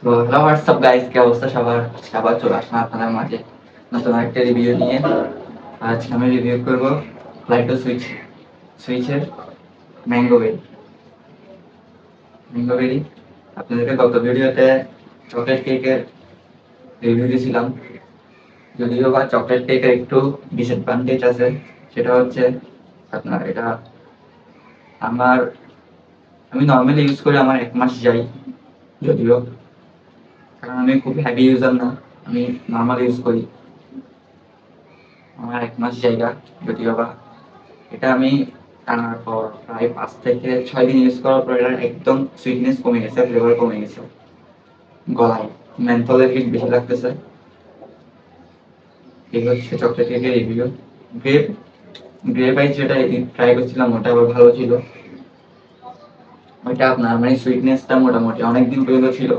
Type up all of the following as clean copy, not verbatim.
তো hello WhatsApp guys, কি অবস্থা সবার? আবার চলে আসলাম আপনাদের মাঝে নতুন একটা রিভিউ নিয়ে। আজকে আমি রিভিউ করব লাইটো সুইচের ম্যাঙ্গোবেরি। ম্যাঙ্গোবেরি আপনাদেরকে গত ভিডিওতে চকলেট কেকের রিভিউ দিয়েছিলাম, যদিও বা চকলেট কেকের একটু ডিসঅ্যাডভান্টেজ আছে। সেটা হচ্ছে আপনার এটা আমার আমি নর্মালি ইউজ করি, আমার 1 মাস যাই, যদিও কারণ আমি খুব হেভি ইউজার না, আমি নর্মাল ইউজ করি, আমার 1 মাস জায়গা। যদিও বা এটা আমি টানার পর প্রায় 5 থেকে 6 দিন ইউজ করার পর এটা একদম সুইটনেস কমে গেছে, ফ্লেভার কমে গেছে, গলায় মেন্থলের হিট বেশি লাগতেছে। এই হচ্ছে চকলেট কেকের রিভিউ। গ্রেপ গ্রেপ আইস যেটা ট্রাই করছিলাম ওটা আবার ভালো ছিল। ওইটা আপনার মানে সুইটনেসটা মোটামুটি অনেকদিন পর্যন্ত ছিল।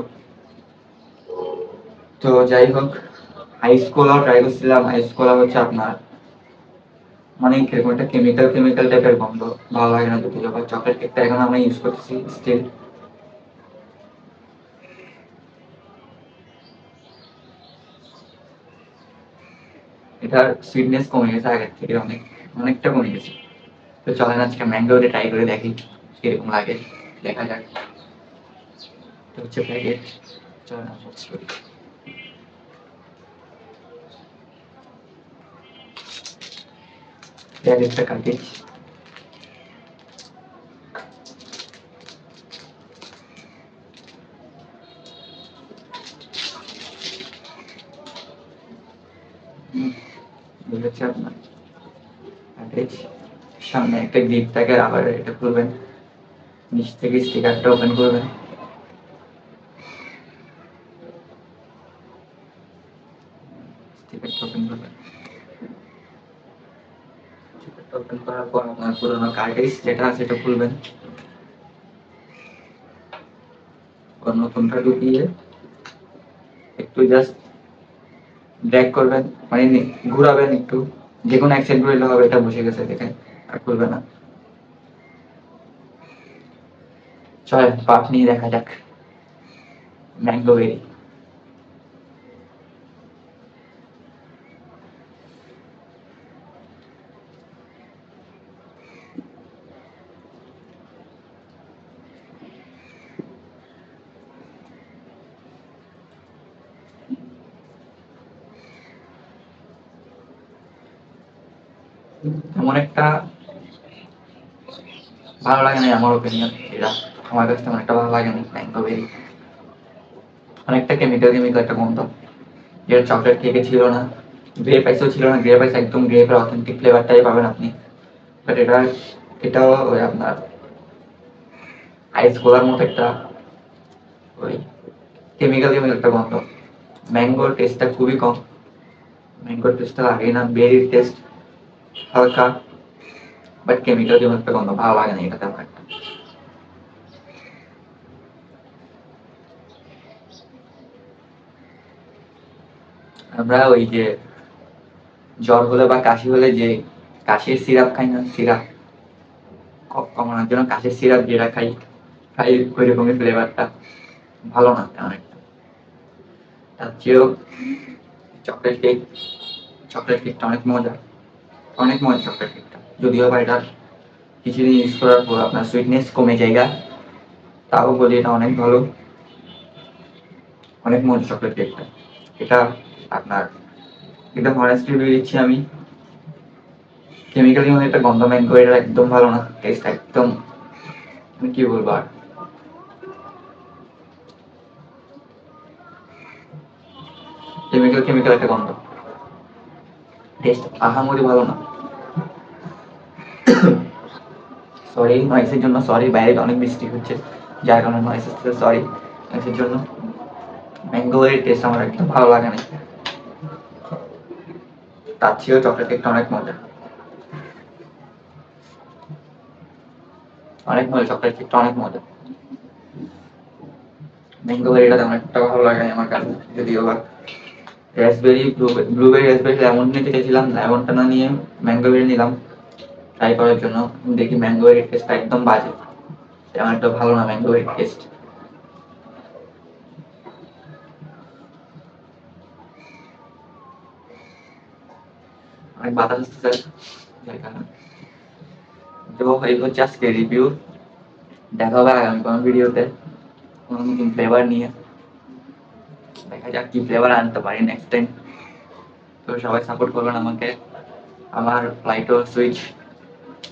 তো যাই হোক, আইস কোলাও ট্রাই করছিলাম। আইস কোলা হচ্ছে আপনার মানে কিরকম একটা কেমিক্যাল কেমিক্যাল টাইপের গন্ধ, ভালো লাগে না। যদিও বা চকলেট কেকটা এখন আমরা ইউজ করতেছি স্টিল, এটার সুইটনেস কমে গেছে আগের থেকে, অনেকটা কমে গেছে। তো চলেন আজকে ম্যাঙ্গোটা ট্রাই করে দেখি কিরকম লাগে, দেখা যাক। তো হচ্ছে প্যাকেট, চলেন আনবক্স করি। প্যাকেটটা কাটি। হচ্ছে আপনার প্যাকেজ, সামনে একটা গিফট থাকে, আবার এটা খুলবেন, নিচ থেকে স্টিকারটা ওপেন করবেন। স্টিকারটা ওপেন করবেন, স্টিকারটা ওপেন করার পর আপনার পুরোনো কার্টেজ যেটা আছে সেটা খুলবেন, নতুনটা ঢুকিয়ে একটু জাস্ট ড্র্যাগ করবেন, মানে ঘুরাবেন একটু, যে কোনো এক সাইড ঘুরলে হবে। এটা বসে গেছে দেখেন, আর খুলবে না। চলেন পাট নিয়ে দেখা যাক ম্যাঙ্গো বেরি। তেমন একটা ভালো লাগে না আমার ওপিনিয়ন, এটা আমার কাছে তেমন একটা ভালো লাগে না ম্যাঙ্গো বেরি। অনেকটা কেমিক্যাল কেমিক্যাল একটা গন্ধ, যেটা চকলেট কেকে ছিল না, গ্রেপ আইসও ছিল না। গ্রেপ আইস একদম গ্রেপের অথেন্টিক ফ্লেভারটাই পাবেন আপনি, বাট এটাও ওই আপনার আইস গোলার মতো একটা ওই কেমিক্যাল কেমিক্যাল একটা গন্ধ। ম্যাঙ্গোর টেস্টটা খুবই কম, ম্যাঙ্গোর টেস্টটা লাগেই না, বেরির টেস্ট হালকা, বাট কেমিক্যাল কেমিক্যাল একটা গন্ধ, ভালো লাগে না এটা তেমন একটা। আমরা ওই যে জ্বর হলে বা কাশি হলে যে কাশির সিরাপ খাই না, সিরাপ কফ কমানোর জন্য কাশির সিরাপ যেটা খাই, খাই ওই রকমই ফ্লেভারটা, ভালো না তেমন একটা। তার চেয়েও চকলেট কেক, চকলেট কেকটা অনেক মজা, অনেক মজা চকলেট কেকটা। যদিও বা এটা কিছুদিন ইউজ করার পর আপনার সুইটনেস কমে যায়গা, তাও বলি এটা অনেক ভালো, অনেক মজা চকলেট কেকটা। এটা আপনার একদম হনেস্টলি রিভিউ দিচ্ছি আমি, কেমিক্যালি মধ্যে একটা গন্ধ, ম্যাঙ্গো এটা একদম ভালো না, টেস্ট একদম, আমি কি বলবো আর, কেমিক্যাল কেমিক্যাল একটা গন্ধ, টেস্ট আহামরি ভালো না। সরি নয়েসের জন্য, সরি, বাইরে অনেক বৃষ্টি হচ্ছে যার কারণে নয়েস হচ্ছে, সরি নয়েসের জন্য। ম্যাঙ্গো এর টেস্ট আমার একদম ভালো লাগে না, তার চেয়েও চকলেট কেকটা অনেক মজা, অনেক মজা, চকলেট কেকটা অনেক মজা। ম্যাঙ্গো বেরিটা তেমন একটা ভালো লাগে না আমার কাছে। যদিও বা রাসবেরি, ব্লুবেরি, রাসবেরি, লেমন নিতে চাইছিলাম, লেমনটা না নিয়ে ম্যাঙ্গো বেরি নিলাম ট্রাই করার জন্য। দেখি ম্যাঙ্গো বেরির টেস্টটা একদম বাজে, তেমন একটা ভালো না ম্যাঙ্গো বেরির টেস্ট। অনেক বাতাস আসতেছে যার কারণে। তো এই হচ্ছে আজকে রিভিউ। দেখা হবে আগামী কোনো ভিডিওতে কোনো নতুন ফ্লেভার নিয়ে। দেখা যাক কি ফ্লেভার আনতে পারি নেক্সট টাইম। তো সবাই সাপোর্ট করবেন আমাকে। আমার ফ্লাইটো সুইচ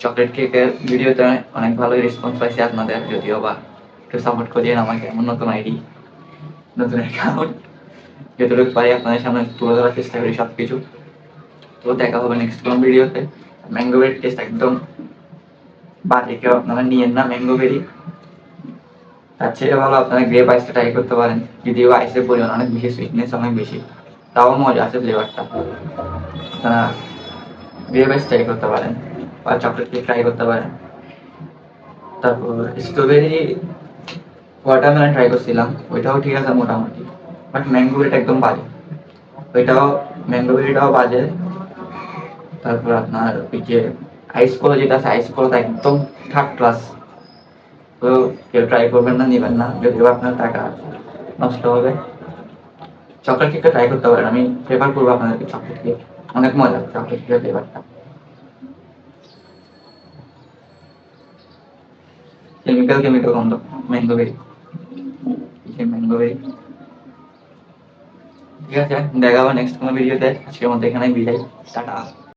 চকলেট কেকের ভিডিওতে অনেক ভালোই রেসপন্স পাইছি আপনাদের, যদিও বা একটু সাপোর্ট করিয়েন আমাকে। আমার নতুন আইডি, নতুন অ্যাকাউন্ট, যতটুকু পারি আপনাদের সামনে তুলে ধরার চেষ্টা করি সব কিছু। তো দেখা হবে নেক্সট কোনো ভিডিওতে। ম্যাঙ্গো বেরির টেস্ট একদম বাজে, কেউ আপনারা নিয়েন না ম্যাঙ্গো বেরি। তার চেয়ে ভালো আপনারা গ্রেপ আইসটা ট্রাই করতে পারেন, যদিও আইসের পরিমাণ অনেক বেশি, সুইটনেস অনেক বেশি, তাও মজা আছে ফ্লেভারটা। আপনারা গ্রেপ আইস ট্রাই করতে পারেন বা চকলেট কেক ট্রাই করতে পারেন। তারপর স্ট্রবেরি ওয়াটারমেলন ট্রাই করছিলাম, ওইটাও ঠিক আছে মোটামুটি, বাট ম্যাঙ্গো বেরিটা একদম বাজে। ওইটাও ম্যাঙ্গো বেরিটাও বাজে। তারপর আপনার ওই যে আইস কোলা যেটা আছে, আইস কোলাটা একদম থার্ড ক্লাস। তো কেউ ট্রাই করবেন না, নেবেন না, যদিও আপনার টাকা নষ্ট হবে। চকলেট কেকটা ট্রাই করতে পারেন, আমি প্রেফার করবো আপনাদেরকে চকলেট কেক। অনেক মজা চকলেট কেকের ফ্লেভারটা। কেমিক্যাল কেমিক্যাল গন্ধ ম্যাঙ্গো বেরি, ম্যাঙ্গো বেরি। ঠিক আছে, দেখা হবে নেক্সট কোনো ভিডিওতে। আজকের মধ্যে এখানেই বিদায়, টাটা।